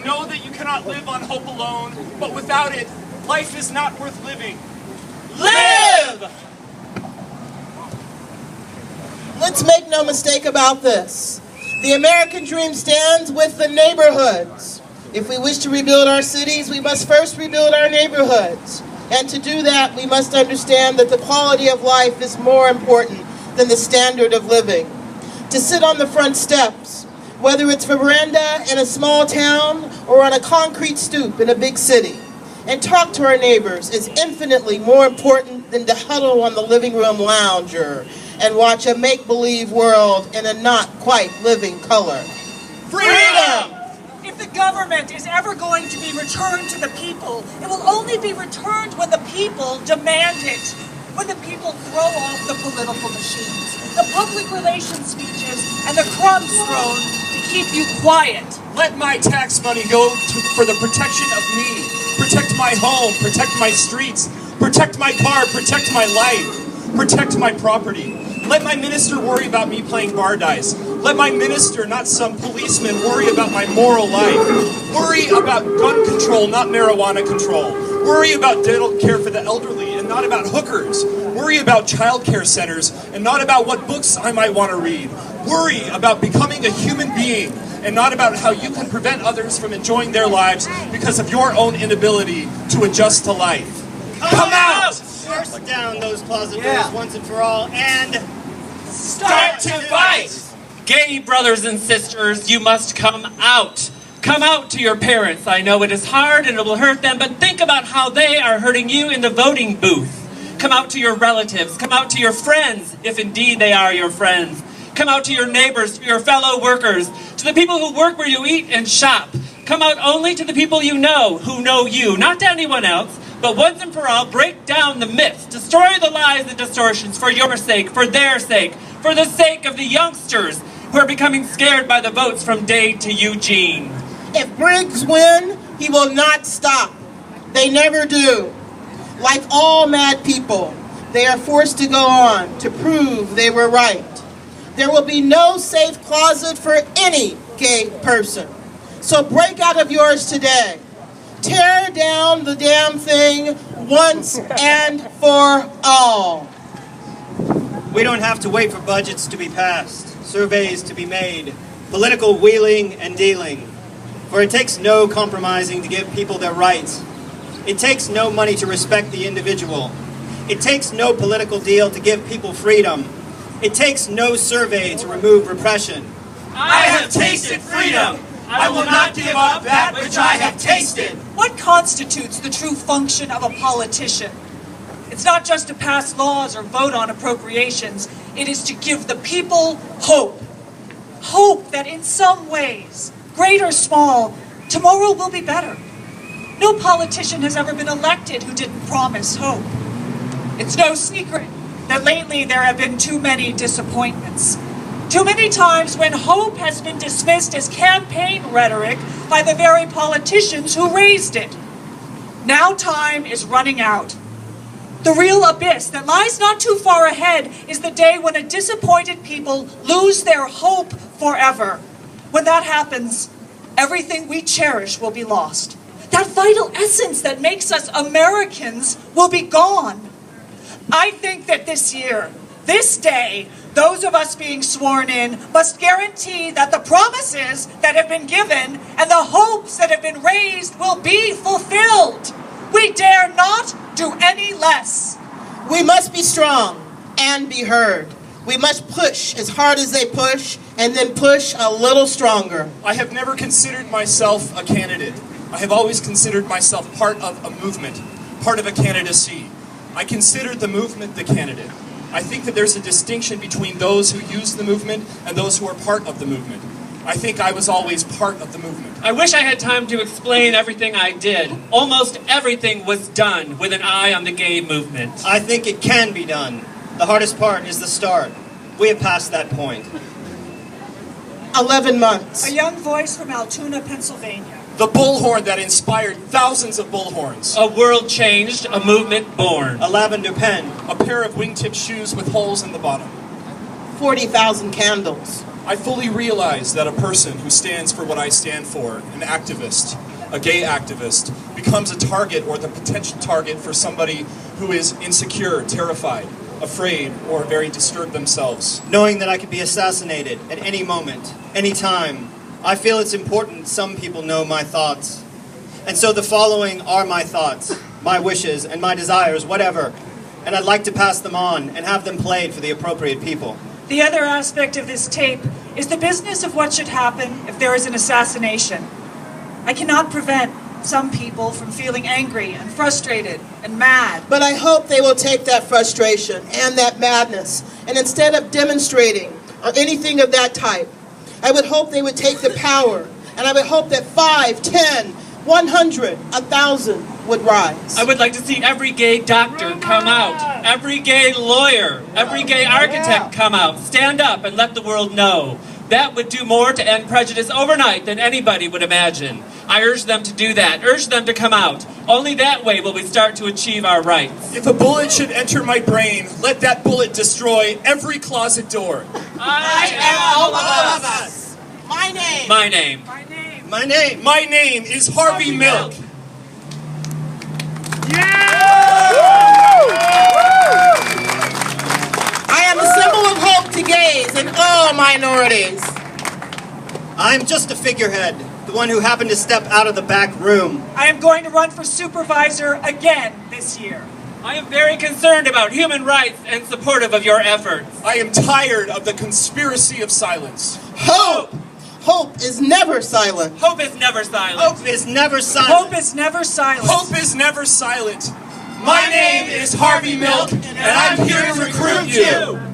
know that you cannot live on hope alone, but without it, life is not worth living. Live! Let's make no mistake about this. The American dream stands with the neighborhoods. If we wish to rebuild our cities, we must first rebuild our neighborhoods. And to do that, we must understand that the quality of life is more important than the standard of living. To sit on the front steps, whether it's a veranda in a small town or on a concrete stoop in a big city, and talk to our neighbors is infinitely more important than to huddle on the living room lounger and watch a make-believe world in a not-quite-living color. Freedom! If the government is ever going to be returned to the people, it will only be returned when the people demand it. When the people throw off the political machines, the public relations speeches, and the crumbs thrown to keep you quiet. Let my tax money go for the protection of me. Protect my home, protect my streets, protect my car, protect my life, protect my property. Let my minister worry about me playing bar dice. Let my minister, not some policeman, worry about my moral life. Worry about gun control, not marijuana control. Worry about dental care for the elderly and not about hookers. Worry about child care centers and not about what books I might want to read. Worry about becoming a human being and not about how you can prevent others from enjoying their lives because of your own inability to adjust to life. Come out! Force down those closet doors once and for all, and start to fight! Gay brothers and sisters, you must come out. Come out to your parents. I know it is hard and it will hurt them, but think about how they are hurting you in the voting booth. Come out to your relatives. Come out to your friends, if indeed they are your friends. Come out to your neighbors, to your fellow workers, to the people who work where you eat and shop. Come out only to the people you know, who know you, not to anyone else, but once and for all, break down the myths, destroy the lies and distortions for your sake, for their sake, for the sake of the youngsters who are becoming scared by the votes from Dade to Eugene. If Briggs win, he will not stop. They never do. Like all mad people, they are forced to go on to prove they were right. There will be no safe closet for any gay person. So break out of yours today. Tear down the damn thing once and for all. we don't have to wait for budgets to be passed, surveys to be made, political wheeling and dealing. For it takes no compromising to give people their rights. It takes no money to respect the individual. It takes no political deal to give people freedom. It takes no survey to remove repression. I have tasted freedom. I will not give up that which I have tasted. What constitutes the true function of a politician? It's not just to pass laws or vote on appropriations. It is to give the people hope. Hope that in some ways, great or small, tomorrow will be better. No politician has ever been elected who didn't promise hope. It's no secret that lately there have been too many disappointments. Too many times when hope has been dismissed as campaign rhetoric by the very politicians who raised it. Now time is running out. The real abyss that lies not too far ahead is the day when a disappointed people lose their hope forever. When that happens, everything we cherish will be lost. That vital essence that makes us Americans will be gone. I think that this year, this day, those of us being sworn in must guarantee that the promises that have been given and the hopes that have been raised will be fulfilled. We dare not do any less. We must be strong and be heard. We must push as hard as they push and then push a little stronger. I have never considered myself a candidate. I have always considered myself part of a movement, part of a candidacy. I consider the movement the candidate. I think that there's a distinction between those who use the movement and those who are part of the movement. I think I was always part of the movement. I wish I had time to explain everything I did. Almost everything was done with an eye on the gay movement. I think it can be done. The hardest part is the start. We have passed that point. 11 months. A young voice from Altoona, Pennsylvania. The bullhorn that inspired thousands of bullhorns. A world changed, a movement born. A lavender pen. A pair of wingtip shoes with holes in the bottom. 40,000 candles. I fully realize that a person who stands for what I stand for, an activist, a gay activist, becomes a target or the potential target for somebody who is insecure, terrified, afraid, or very disturbed themselves. Knowing that I could be assassinated at any moment, any time, I feel it's important some people know my thoughts. And so the following are my thoughts, my wishes, and my desires, whatever. And I'd like to pass them on and have them played for the appropriate people. The other aspect of this tape is the business of what should happen if there is an assassination. I cannot prevent some people from feeling angry and frustrated and mad. But I hope they will take that frustration and that madness, and instead of demonstrating or anything of that type, I would hope they would take the power, and I would hope that 5, 10, 100, 1,000 would rise. I would like to see every gay doctor come out, every gay lawyer, every gay architect come out, stand up and let the world know. That would do more to end prejudice overnight than anybody would imagine. I urge them to do that, urge them to come out. Only that way will we start to achieve our rights. If a bullet should enter my brain, let that bullet destroy every closet door. I am all of us. My name. My name. My name. My name is Harvey Milk. I am a symbol of hope to gays and all minorities. I'm just a figurehead, the one who happened to step out of the back room. I am going to run for supervisor again this year. I am very concerned about human rights and supportive of your efforts. I am tired of the conspiracy of silence. Hope! Hope is never silent. Hope is never silent. Hope is never silent. Hope is never silent. Hope is never silent. My name is Harvey Milk, and I'm here to recruit you.